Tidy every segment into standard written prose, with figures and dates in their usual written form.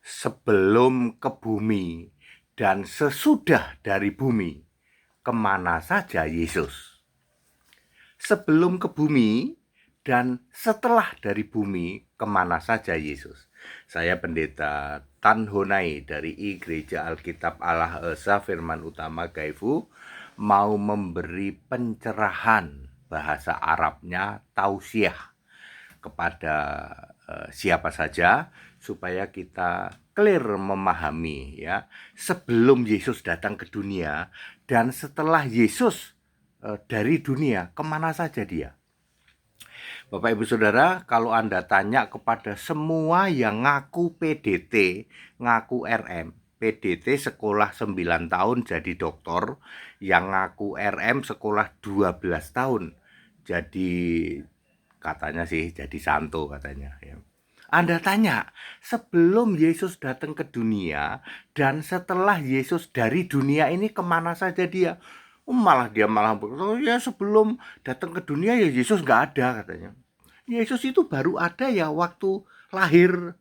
sebelum ke bumi dan sesudah dari bumi, kemana saja Yesus? Sebelum ke bumi dan setelah dari bumi, kemana saja Yesus? Saya Pendeta Tan Honai dari Gereja Alkitab Allah Esa Firman Utama Gaifu mau memberi pencerahan bahasa Arabnya tausiah kepada siapa saja supaya kita clear memahami ya, sebelum Yesus datang ke dunia dan setelah Yesus dari dunia, kemana saja dia. Bapak Ibu Saudara, kalau Anda tanya kepada semua yang ngaku PDT, ngaku RM, PDT sekolah 9 tahun jadi doktor, yang ngaku RM sekolah 12 tahun jadi, katanya sih jadi santo katanya ya. Anda tanya, sebelum Yesus datang ke dunia dan setelah Yesus dari dunia ini kemana saja dia? Malah dia berkata, ya sebelum datang ke dunia ya Yesus nggak ada katanya. Yesus itu baru ada ya waktu lahir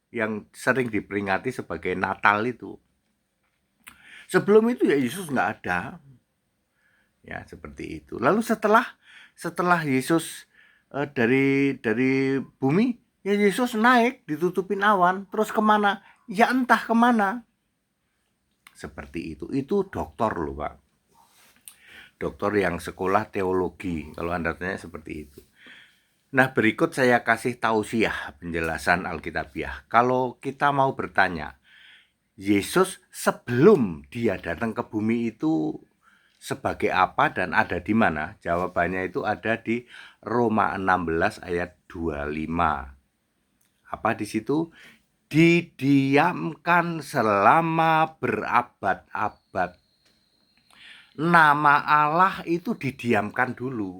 yang sering diperingati sebagai Natal itu. Sebelum itu ya Yesus nggak ada. Ya seperti itu. Lalu setelah Yesus dari bumi, ya Yesus naik ditutupin awan, terus kemana? Ya entah kemana. Seperti itu dokter loh Pak. Dokter yang sekolah teologi, kalau Anda tanya seperti itu. Nah berikut saya kasih tausiah penjelasan Alkitabiah. Kalau kita mau bertanya, Yesus sebelum dia datang ke bumi itu sebagai apa dan ada di mana? Jawabannya itu ada di Roma 16 ayat 25. Apa di situ? Didiamkan selama berabad-abad. Nama Allah itu didiamkan dulu.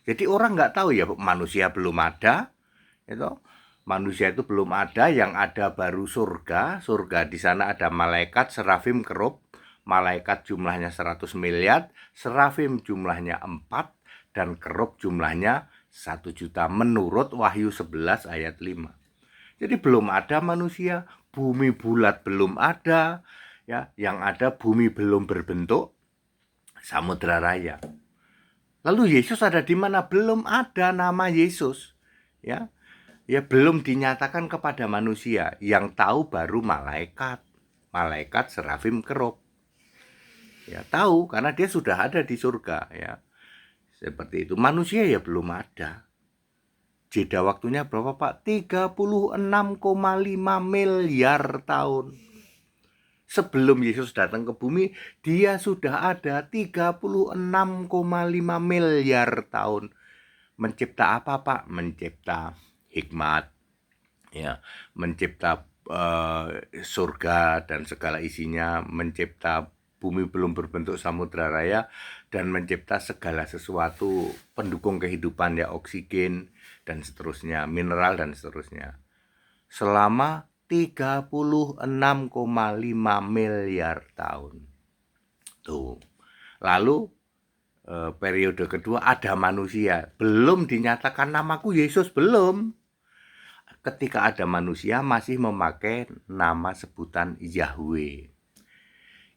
Jadi orang nggak tahu ya, manusia belum ada, itu manusia itu belum ada, yang ada baru surga. Surga di sana ada malaikat, serafim, kerub. Malaikat jumlahnya 100 miliar, serafim jumlahnya 4, dan kerub jumlahnya 1 juta menurut Wahyu 11 ayat 5. Jadi belum ada manusia, bumi bulat belum ada, ya, yang ada bumi belum berbentuk, samudra raya. Lalu Yesus ada di mana? Belum ada nama Yesus, ya. Ya belum dinyatakan kepada manusia, yang tahu baru malaikat, serafim, kerub. Ya tahu karena dia sudah ada di surga ya. Seperti itu. Manusia ya belum ada. Jeda waktunya berapa Pak? 36,5 miliar tahun. Sebelum Yesus datang ke bumi, dia sudah ada 36,5 miliar tahun. Mencipta apa Pak? Mencipta hikmat, ya, mencipta surga dan segala isinya, mencipta bumi belum berbentuk samudra raya, dan mencipta segala sesuatu pendukung kehidupan ya, oksigen dan seterusnya, mineral dan seterusnya. Selama 36,5 miliar tahun. Tuh. Lalu periode kedua ada manusia, belum dinyatakan namaku Yesus, belum. Ketika ada manusia masih memakai nama sebutan Yahweh.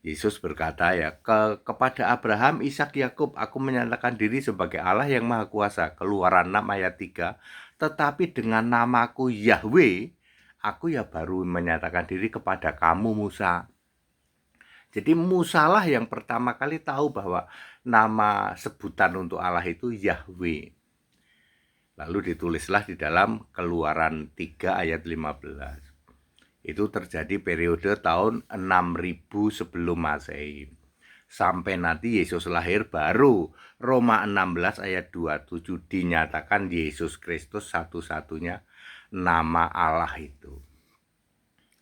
Yesus berkata ya, kepada Abraham, Ishak, Yakub, aku menyatakan diri sebagai Allah yang Maha Kuasa. Keluaran 6 ayat 3. Tetapi dengan namaku Yahweh, aku ya baru menyatakan diri kepada kamu Musa. Jadi Musa lah yang pertama kali tahu bahwa nama sebutan untuk Allah itu Yahweh. Lalu ditulislah di dalam Keluaran 3 ayat 15. Itu terjadi periode tahun 6000 sebelum Masehi. Sampai nanti Yesus lahir baru Roma 16 ayat 27 dinyatakan Yesus Kristus satu-satunya nama Allah itu.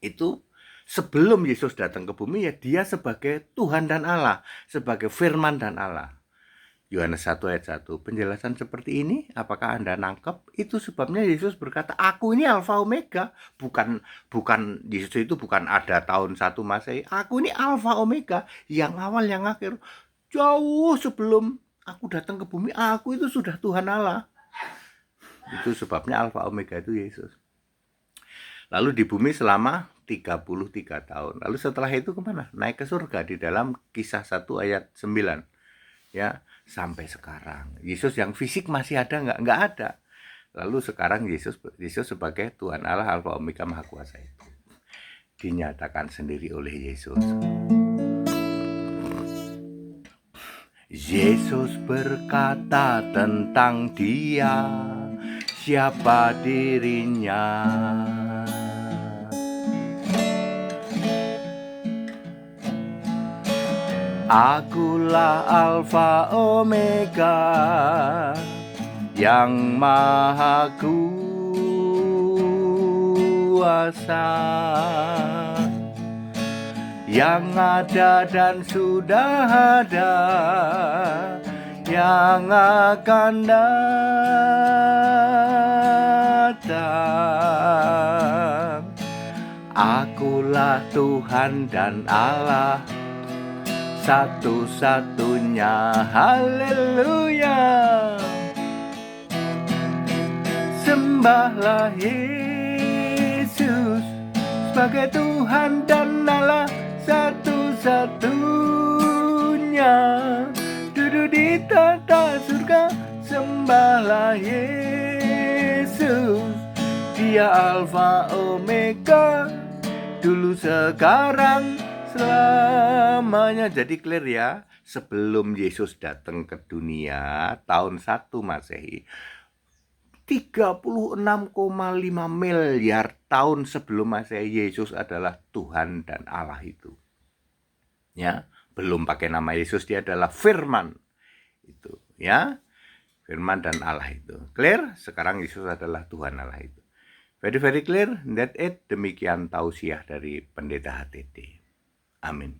Itu sebelum Yesus datang ke bumi ya dia sebagai Tuhan dan Allah, sebagai firman dan Allah. Yohanes 1 ayat 1. Penjelasan seperti ini, apakah Anda nangkep? Itu sebabnya Yesus berkata, aku ini Alfa Omega. Bukan Yesus itu bukan ada tahun 1 Masehi. Aku ini Alfa Omega, yang awal yang akhir. Jauh sebelum aku datang ke bumi, aku itu sudah Tuhan Allah. Itu sebabnya Alfa Omega itu Yesus. Lalu di bumi selama 33 tahun. Lalu setelah itu kemana? Naik ke surga di dalam Kisah 1 ayat 9. Ya, sampai sekarang. Yesus yang fisik masih ada nggak? Nggak ada. Lalu sekarang Yesus sebagai Tuhan Allah Alfa Omega Maha Kuasa itu dinyatakan sendiri oleh Yesus. Yesus berkata tentang dia, siapa dirinya. Akulah Alfa Omega, yang Maha Kuasa, yang ada dan sudah ada, yang akan datang. Akulah Tuhan dan Allah, satu-satunya. Haleluya. Sembahlah Yesus sebagai Tuhan dan Allah satu-satunya. Duduk di tata surga, sembahlah Yesus. Dia Alfa Omega, dulu sekarang selamanya. Jadi clear ya, sebelum Yesus datang ke dunia tahun 1 Masehi, 36,5 miliar tahun sebelum Masehi, Yesus adalah Tuhan dan Allah itu. Ya, belum pakai nama Yesus, dia adalah Firman. Itu, ya. Firman dan Allah itu. Clear? Sekarang Yesus adalah Tuhan Allah itu. Very very clear. That it. Demikian tausiah dari Pendeta HTT. Amin.